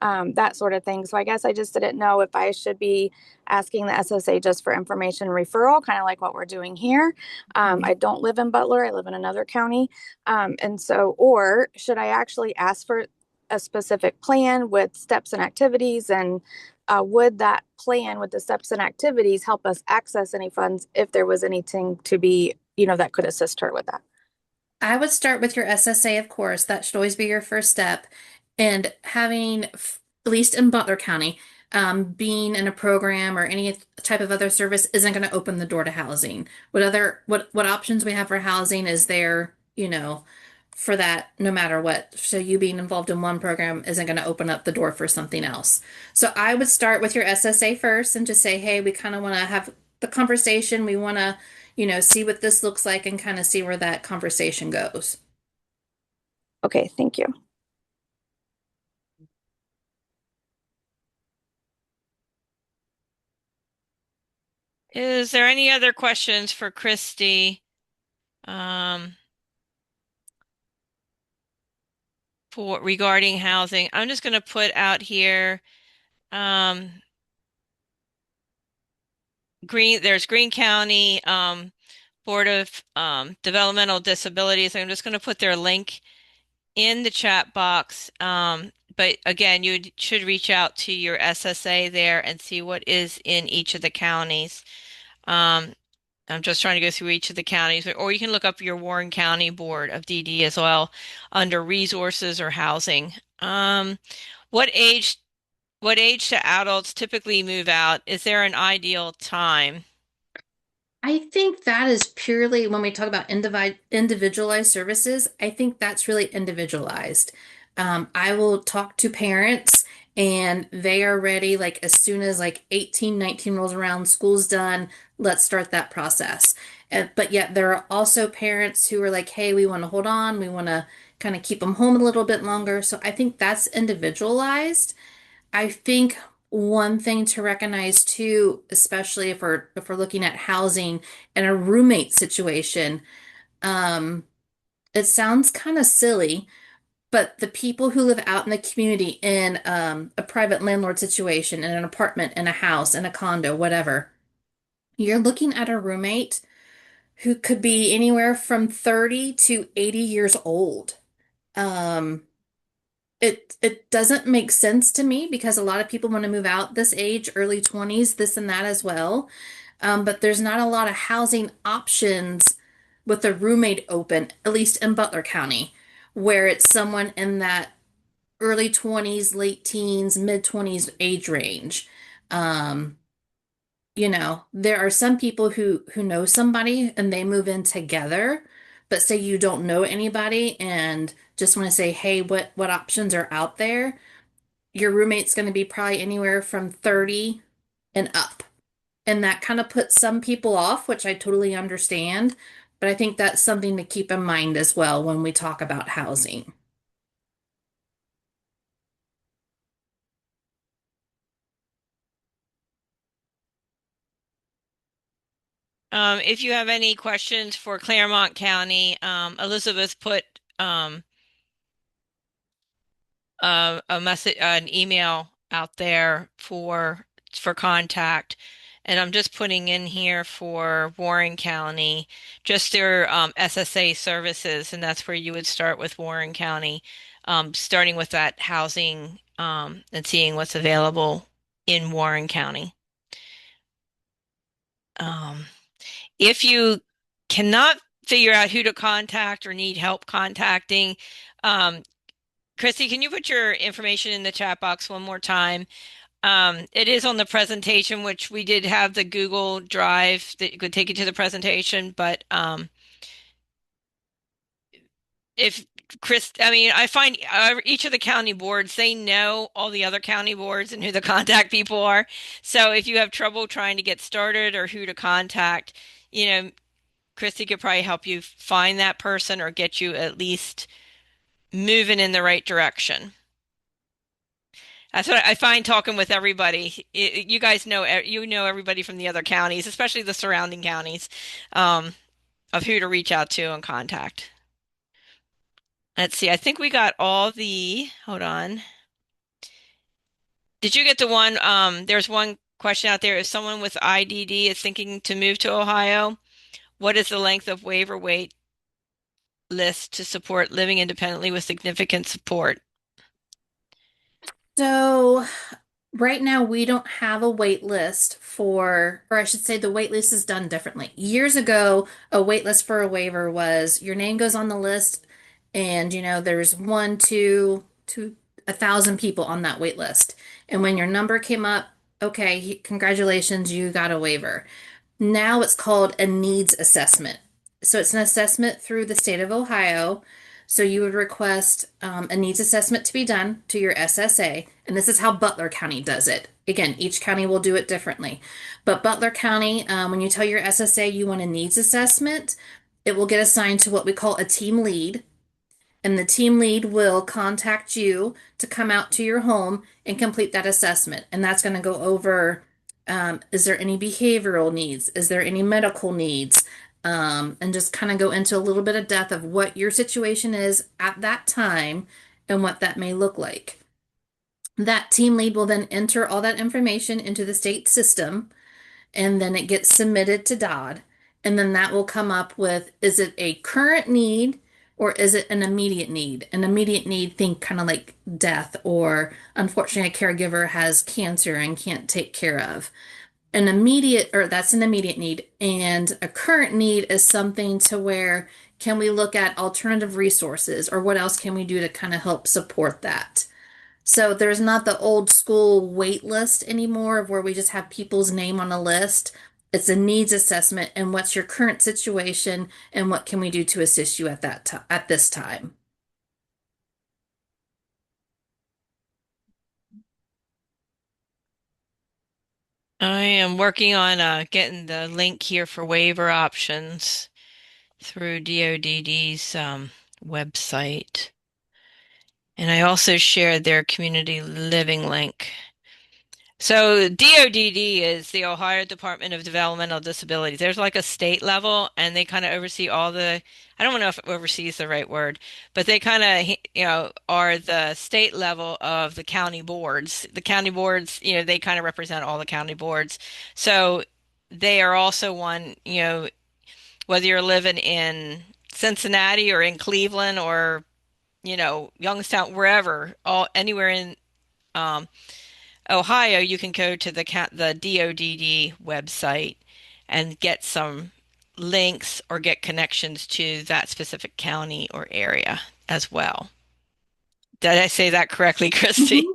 that sort of thing. So I guess I just didn't know if I should be asking the SSA just for information referral, kind of like what we're doing here. I Mhm. don't live in Butler, I live in another county. And so, or should I actually ask for a specific plan with steps and activities, and would that plan with the steps and activities help us access any funds if there was anything to be, that could assist her with that? I would start with your SSA, of course. That should always be your first step. And at least in Butler County, being in a program or any type of other service isn't going to open the door to housing. What options we have for housing is there, for that no matter what. So you being involved in one program isn't going to open up the door for something else. So I would start with your SSA first and just say, hey, we kind of want to have the conversation. We want to, see what this looks like and kind of see where that conversation goes. Okay, thank you. Is there any other questions for Christy um, for regarding housing? I'm just going to put out here um, there's Greene County Board of Developmental Disabilities. I'm just going to put their link in the chat box. But again, you should reach out to your SSA there and see what is in each of the counties. Um, I'm just trying to go through each of the counties, or you can look up your Warren County Board of DD as well under resources or housing. What age, what age do adults typically move out? Is there an ideal time? I think that is purely when we talk about individualized services, I think that's really individualized. I will talk to parents and they are ready like as soon as like 18, 19 rolls around, school's done, let's start that process. But yet there are also parents who are like, hey, we want to hold on, we want to kind of keep them home a little bit longer. So I think that's individualized. I think one thing to recognize too, especially if we're looking at housing and a roommate situation, um, it sounds kind of silly, but the people who live out in the community in a private landlord situation, in an apartment, in a house, in a condo, whatever, you're looking at a roommate who could be anywhere from 30 to 80 years old. Um, it doesn't make sense to me because a lot of people want to move out this age, early 20s, this and that as well. But there's not a lot of housing options with a roommate open, at least in Butler County, where it's someone in that early 20s, late teens, mid 20s age range. Um, there are some people who know somebody and they move in together, but say you don't know anybody and just want to say, hey, what options are out there? Your roommate's going to be probably anywhere from 30 and up. And that kind of puts some people off, which I totally understand. But I think that's something to keep in mind as well when we talk about housing. If you have any questions for Claremont County, Elizabeth put a message, an email out there for contact, and I'm just putting in here for Warren County, just their SSA services, and that's where you would start with Warren County, starting with that housing and seeing what's available in Warren County. Um, if you cannot figure out who to contact or need help contacting, um, Christy, can you put your information in the chat box one more time? It is on the presentation, which we did have the Google Drive that could take you to the presentation, but if I mean, I find each of the county boards, they know all the other county boards and who the contact people are. So if you have trouble trying to get started or who to contact, you know, Christy could probably help you find that person or get you at least moving in the right direction. That's what I find talking with everybody. You guys know, you know everybody from the other counties, especially the surrounding counties, um, of who to reach out to and contact. Let's see. I think we got all hold on. Did you get the one? There's one question out there. If someone with IDD is thinking to move to Ohio, what is the length of waiver wait list to support living independently with significant support? So right now we don't have a wait list for, or I should say the wait list is done differently. Years ago, a wait list for a waiver was your name goes on the list and there's one, two, 1,000 people on that wait list. And when your number came up, okay, congratulations, you got a waiver. Now it's called a needs assessment. So it's an assessment through the state of Ohio. So you would request a needs assessment to be done to your SSA, and this is how Butler County does it. Again, each county will do it differently. But Butler County, when you tell your SSA you want a needs assessment, it will get assigned to what we call a team lead. And the team lead will contact you to come out to your home and complete that assessment. And that's going to go over is there any behavioral needs? Is there any medical needs? And just kind of go into a little bit of depth of what your situation is at that time and what that may look like. That team lead will then enter all that information into the state system, and then it gets submitted to Dodd. And then that will come up with, is it a current need or is it an immediate need? An immediate need, think kind of like death, or unfortunately, a caregiver has cancer and can't take care of. An immediate, or that's an immediate need. And a current need is something to where can we look at alternative resources, or what else can we do to kind of help support that? So there's not the old school wait list anymore of where we just have people's name on a list. It's a needs assessment and what's your current situation and what can we do to assist you at that time at this time. I am working on getting the link here for waiver options through DODD's website. And I also shared their community living link. So DODD is the Ohio Department of Developmental Disabilities. There's like a state level, and they kind of oversee all the, I don't know if oversee is the right word, but they kind of, are the state level of the county boards. The county boards, they kind of represent all the county boards. So they are also one, whether you're living in Cincinnati or in Cleveland or, Youngstown, wherever, all anywhere in um, Ohio, you can go to the DODD website and get some links or get connections to that specific county or area as well. Did I say that correctly, Christy?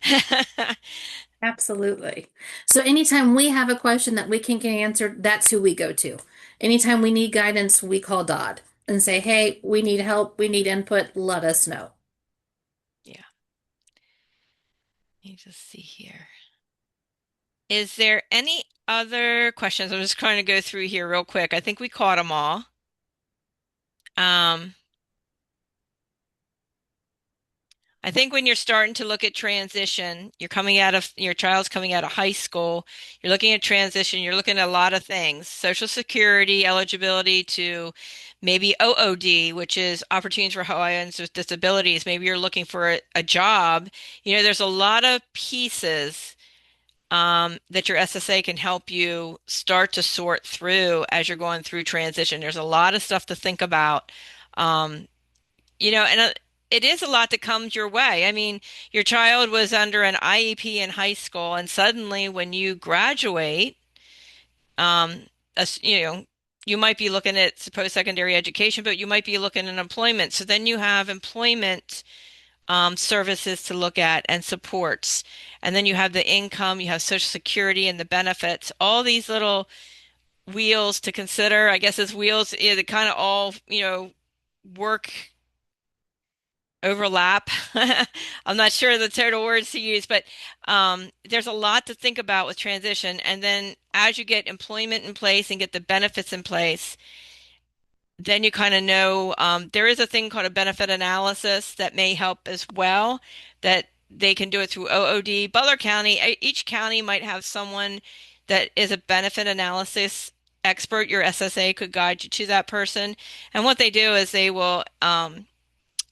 Mhm. Absolutely. So anytime we have a question that we can get answered, that's who we go to. Anytime we need guidance, we call Dodd and say, hey, we need help, we need input, let us know. Yeah. Let me just see here. Is there any other questions? I'm just trying to go through here real quick. I think we caught them all. Um, I think when you're starting to look at transition, your child's coming out of high school, you're looking at transition, you're looking at a lot of things. Social Security, eligibility to maybe OOD, which is Opportunities for Hawaiians with Disabilities. Maybe you're looking for a job. There's a lot of pieces that your SSA can help you start to sort through as you're going through transition. There's a lot of stuff to think about. Um, and it is a lot that comes your way. I mean, your child was under an IEP in high school, and suddenly when you graduate, um, as, you might be looking at post-secondary education, but you might be looking at employment. So then you have employment services to look at and supports. And then you have the income, you have Social Security and the benefits, all these little wheels to consider. I guess as wheels, they kind of all, work overlap. I'm not sure the total words to use, but there's a lot to think about with transition. And then as you get employment in place and get the benefits in place, then you kind of know there is a thing called a benefit analysis that may help as well, that they can do it through OOD. Butler County, each county might have someone that is a benefit analysis expert. Your SSA could guide you to that person. And what they do is they will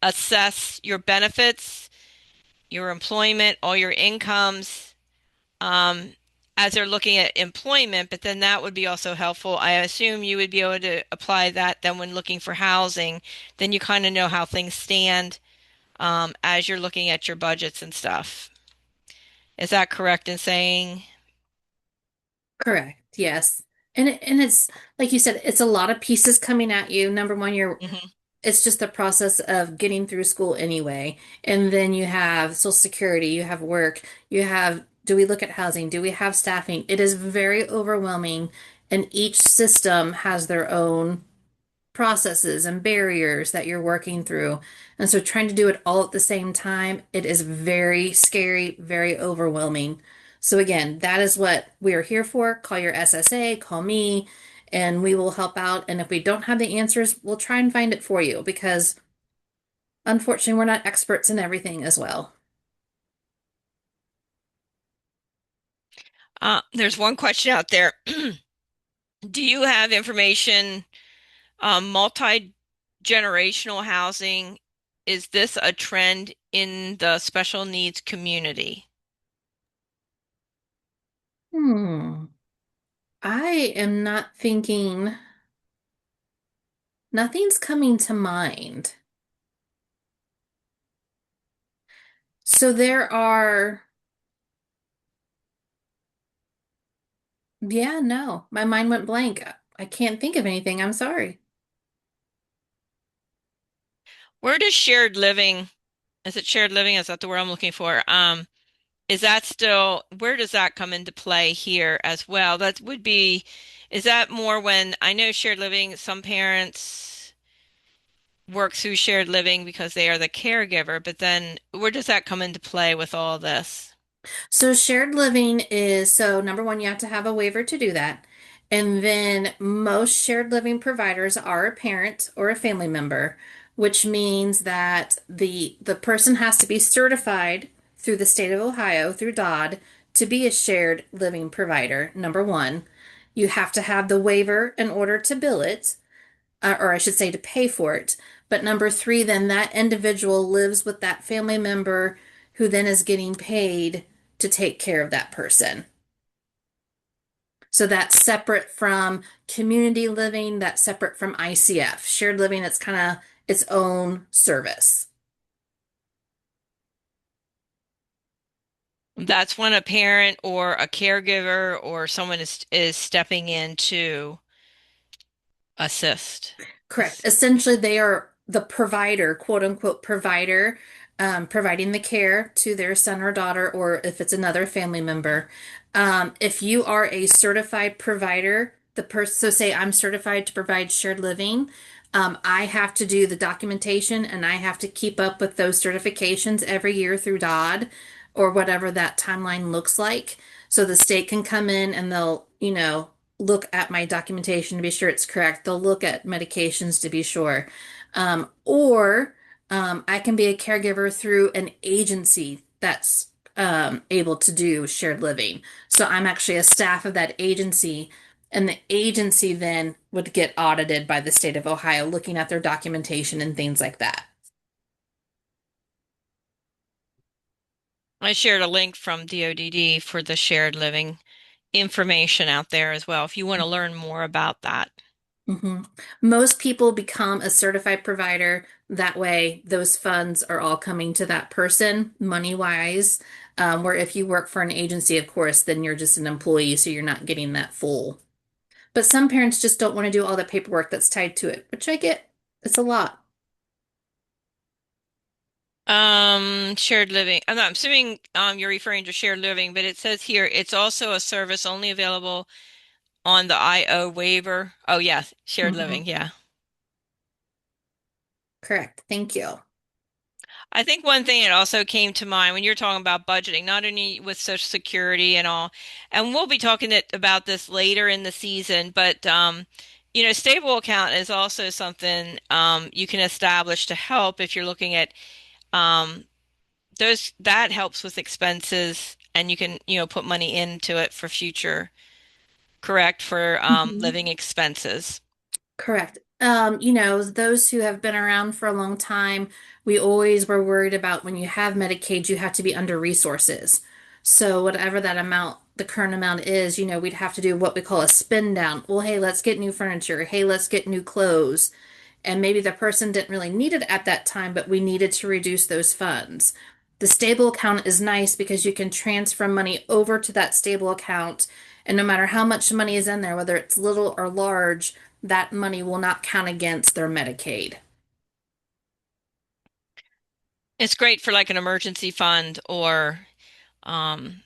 assess your benefits, your employment, all your incomes, um, as they're looking at employment, but then that would be also helpful. I assume you would be able to apply that then when looking for housing, then you kind of know how things stand as you're looking at your budgets and stuff. Is that correct in saying? Correct. Yes. And it's like you said, it's a lot of pieces coming at you. Number one, Hmm. it's just the process of getting through school anyway. And then you have Social Security, you have work, you have, do we look at housing? Do we have staffing? It is very overwhelming, and each system has their own. processes and barriers that you're working through. And so trying to do it all at the same time, it is very scary, very overwhelming. So again, that is what we are here for. Call your SSA, call me, and we will help out. And if we don't have the answers, we'll try and find it for you because unfortunately, we're not experts in everything as well. There's one question out there. Do you have information, multi-generational housing? Is this a trend in the special needs community? Hmm. I am not thinking, nothing's coming to mind. So there are, yeah, no, my mind went blank. I can't think of anything. I'm sorry. Where does shared living, is it shared living? Is that the word I'm looking for? Is that still, where does that come into play here as well? That would be, is that more when, I know shared living, some parents work through shared living because they are the caregiver, but then where does that come into play with all this? So shared living is, so number one, you have to have a waiver to do that. And then most shared living providers are a parent or a family member, which means that the person has to be certified through the state of Ohio through DOD to be a shared living provider. Number one, you have to have the waiver in order to bill it, or I should say to pay for it. But number three, then that individual lives with that family member who then is getting paid to take care of that person. So that's separate from community living, that's separate from ICF. Shared living, it's kind of its own service. That's when a parent or a caregiver or someone is stepping in to assist. Correct. Essentially, they are the provider, quote unquote, provider, providing the care to their son or daughter, or if it's another family member. If you are a certified provider, the person, so say I'm certified to provide shared living, I have to do the documentation and I have to keep up with those certifications every year through DOD or whatever that timeline looks like. So the state can come in and they'll, look at my documentation to be sure it's correct. They'll look at medications to be sure. Or I can be a caregiver through an agency that's able to do shared living. So I'm actually a staff of that agency, and the agency then would get audited by the state of Ohio, looking at their documentation and things like that. I shared a link from DODD for the shared living information out there as well if you want to learn more about that. hmm Most people become a certified provider. That way, those funds are all coming to that person, money wise. Where if you work for an agency, of course, then you're just an employee, so you're not getting that full. But some parents just don't want to do all the paperwork that's tied to it, which I get. It's a lot. Shared living. I'm assuming you're referring to shared living, but it says here it's also a service only available on the IO waiver. Oh, yes, shared hmm living. Yeah. Correct. Thank you. I think one thing that also came to mind when you're talking about budgeting, not only with Social Security and all, and we'll be talking about this later in the season, but stable account is also something you can establish to help if you're looking at um, those that helps with expenses, and you can put money into it for future, correct, for Mhm. living expenses. Correct. Those who have been around for a long time, we always were worried about when you have Medicaid, you have to be under resources. So whatever that amount, the current amount is, we'd have to do what we call a spin down. Well, hey, let's get new furniture. Hey, let's get new clothes. And maybe the person didn't really need it at that time, but we needed to reduce those funds. The stable account is nice because you can transfer money over to that stable account, and no matter how much money is in there, whether it's little or large, that money will not count against their Medicaid. It's great for like an emergency fund or um,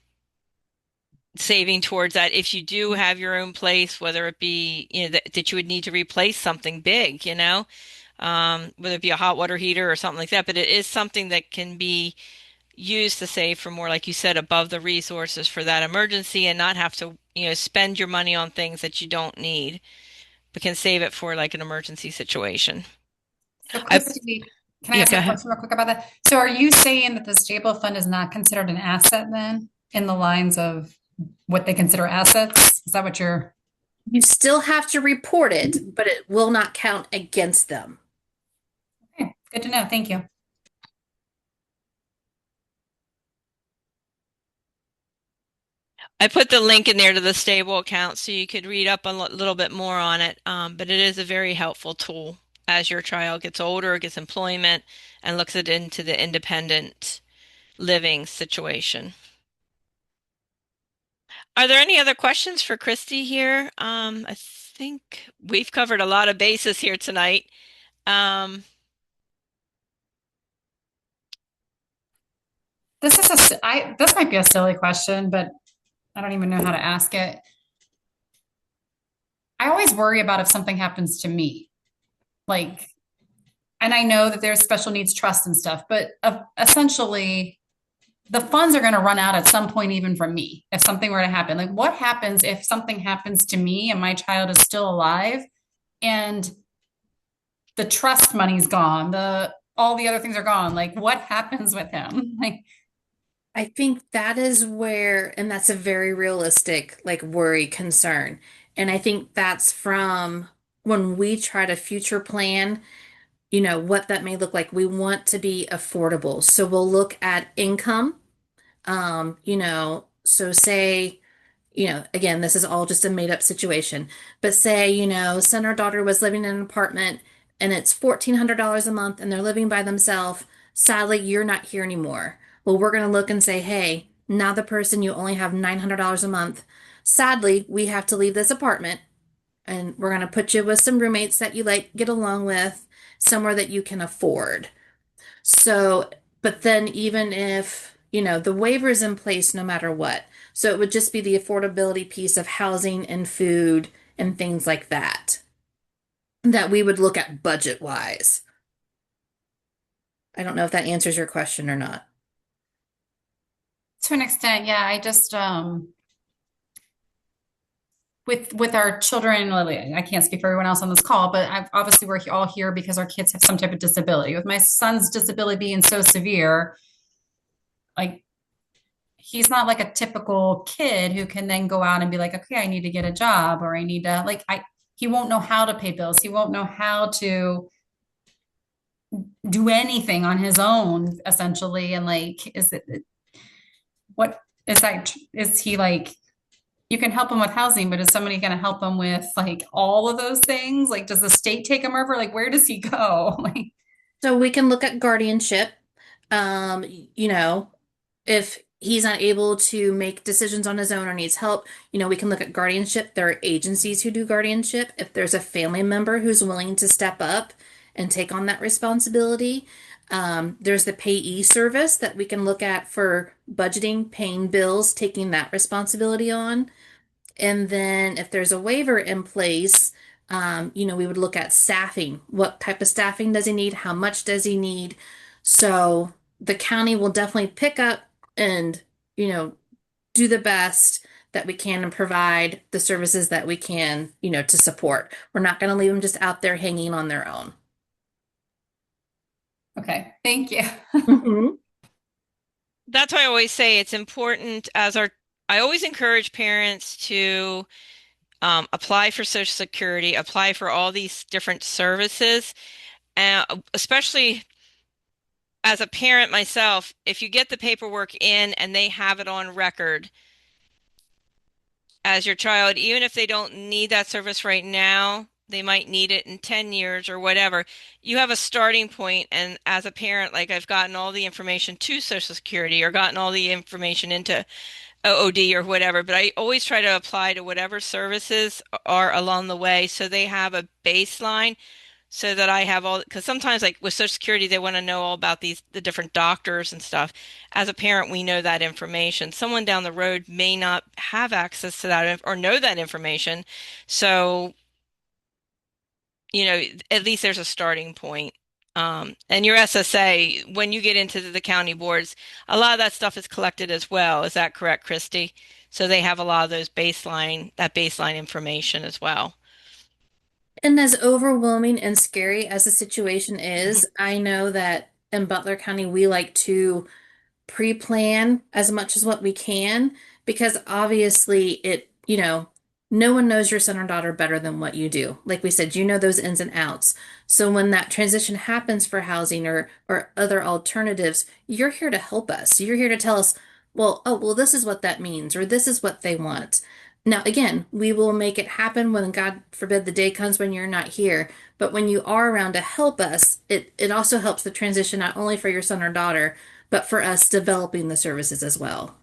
saving towards that if you do have your own place, whether it be, that you would need to replace something big, whether it be a hot water heater or something like that. But it is something that can be used to save for more, like you said, above the resources for that emergency and not have to, spend your money on things that you don't need, but can save it for like an emergency situation. So I, Christy, can I yeah, ask go a ahead. question real quick about that? So are you saying that the stable fund is not considered an asset then in the lines of what they consider assets? Is that what you're? You still have to report it, but it will not count against them. Okay, good to know. Thank you. I put the link in there to the stable account so you could read up a little bit more on it. But it is a very helpful tool as your child gets older, gets employment, and looks it into the independent living situation. Are there any other questions for Christy here? I think we've covered a lot of bases here tonight. Um, This might be a silly question, but I don't even know how to ask it. I always worry about if something happens to me. Like, and I know that there's special needs trust and stuff, but essentially the funds are going to run out at some point, even from me, if something were to happen. Like, what happens if something happens to me and my child is still alive and the trust money's gone, the all the other things are gone? Like, what happens with him? Like, I think that is where, and that's a very realistic, like, worry concern. And I think that's from when we try to future plan, what that may look like. We want to be affordable. So we'll look at income. So say, again, this is all just a made up situation, but say, son or daughter was living in an apartment and it's $1,400 a month and they're living by themselves. Sadly, you're not here anymore. Well, we're going to look and say, hey, now the person, you only have $900 a month. Sadly, we have to leave this apartment and we're going to put you with some roommates that you like, get along with, somewhere that you can afford. So, but then even if, the waiver is in place no matter what. So it would just be the affordability piece of housing and food and things like that we would look at budget wise. I don't know if that answers your question or not. to an extent, yeah, I just with our children, I can't speak for everyone else on this call, but obviously we're all here because our kids have some type of disability. With my son's disability being so severe, like he's not like a typical kid who can then go out and be like, okay, I need to get a job or I need to like he won't know how to pay bills. He won't know how to do anything on his own, essentially. And like, what is that? Is he like, you can help him with housing, but is somebody going to help him with like all of those things? Like, does the state take him over? Like, where does he go? Like, So we can look at guardianship. Um, you know, if he's not able to make decisions on his own or needs help, we can look at guardianship. There are agencies who do guardianship. If there's a family member who's willing to step up and take on that responsibility, there's the payee service that we can look at for budgeting, paying bills, taking that responsibility on. And then if there's a waiver in place, we would look at staffing. What type of staffing does he need? How much does he need? So the county will definitely pick up and, you know, do the best that we can and provide the services that we can, to support. We're not going to leave them just out there hanging on their own. okay, thank you. Mhm. that's why I always say it's important I always encourage parents to apply for Social Security, apply for all these different services, especially as a parent myself, if you get the paperwork in and they have it on record as your child, even if they don't need that service right now, they might need it in 10 years or whatever. You have a starting point, and as a parent, like I've gotten all the information to Social Security or gotten all the information into OOD or whatever, but I always try to apply to whatever services are along the way so they have a baseline so that I have all, because sometimes like with Social Security, they want to know all about the different doctors and stuff. As a parent, we know that information. Someone down the road may not have access to that or know that information. So, at least there's a starting point. And your SSA, when you get into the county boards, a lot of that stuff is collected as well. Is that correct, Christy? So they have a lot of that baseline information as well. And as overwhelming and scary as the situation is, I know that in Butler County, we like to pre-plan as much as what we can because obviously no one knows your son or daughter better than what you do. Like we said, you know those ins and outs. So when that transition happens for housing or other alternatives, you're here to help us. You're here to tell us, well, this is what that means, or this is what they want. Now, again, we will make it happen when God forbid the day comes when you're not here. But when you are around to help us, it also helps the transition not only for your son or daughter, but for us developing the services as well.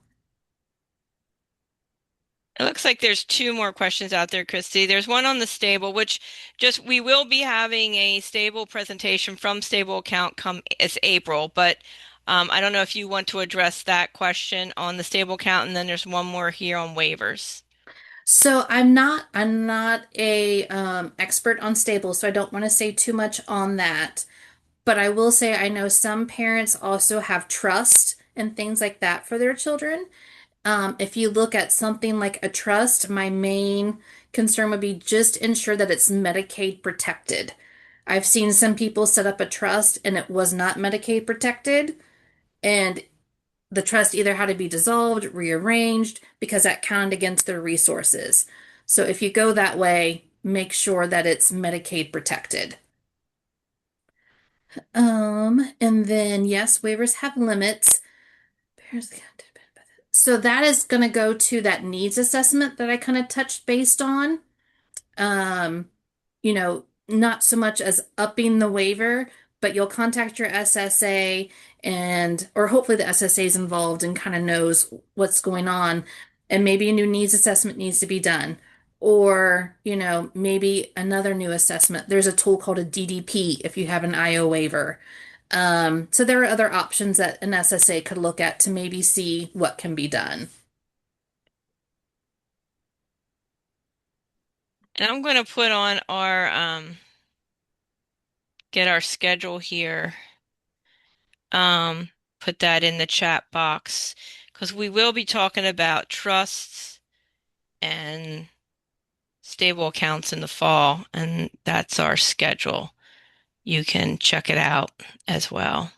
It looks like there's two more questions out there, Christy. There's one on the stable, which just we will be having a stable presentation from stable account come it's April, but I don't know if you want to address that question on the stable account, and then there's one more here on waivers. So I'm not a expert on stables, so I don't want to say too much on that. But I will say I know some parents also have trust and things like that for their children. If you look at something like a trust, my main concern would be just ensure that it's Medicaid protected. I've seen some people set up a trust and it was not Medicaid protected, and the trust either had to be dissolved, rearranged, because that counted against their resources. So if you go that way, make sure that it's Medicaid protected. And then yes, waivers have limits. So that is going to go to that needs assessment that I kind of touched based on. Um, not so much as upping the waiver, but you'll contact your SSA or hopefully the SSA is involved and kind of knows what's going on. And maybe a new needs assessment needs to be done. Or, maybe another new assessment. There's a tool called a DDP if you have an IO waiver. So there are other options that an SSA could look at to maybe see what can be done. And I'm going to put on our get our schedule here. Um, put that in the chat box because we will be talking about trusts and stable accounts in the fall, and that's our schedule. You can check it out as well.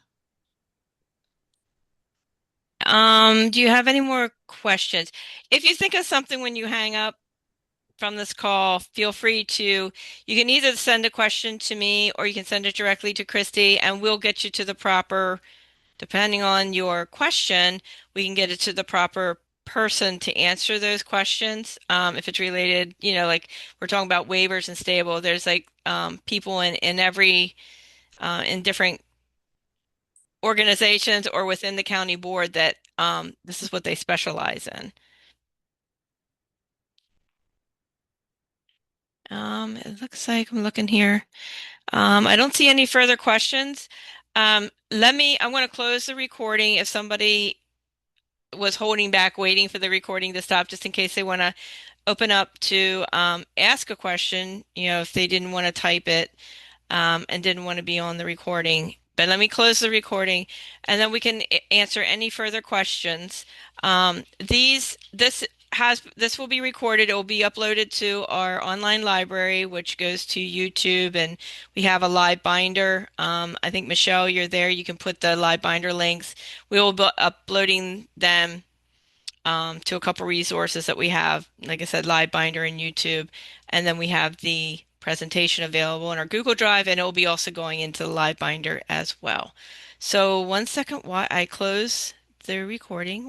Do you have any more questions? If you think of something when you hang up from this call, feel free to, you can either send a question to me or you can send it directly to Christy, and we'll get you to the proper, depending on your question, we can get it to the proper person to answer those questions. If it's related, like we're talking about waivers and stable, there's like people in every in different organizations or within the county board that this is what they specialize in. It looks like I'm looking here. I don't see any further questions. I'm going to close the recording if somebody was holding back, waiting for the recording to stop, just in case they want to open up to ask a question, if they didn't want to type it and didn't want to be on the recording. But let me close the recording and then we can answer any further questions. This will be recorded. It will be uploaded to our online library, which goes to YouTube, and we have a live binder. I think Michelle, you're there. You can put the live binder links. We will be uploading them to a couple resources that we have. Like I said, live binder and YouTube, and then we have the presentation available in our Google Drive, and it will be also going into the live binder as well. So one second while I close the recording.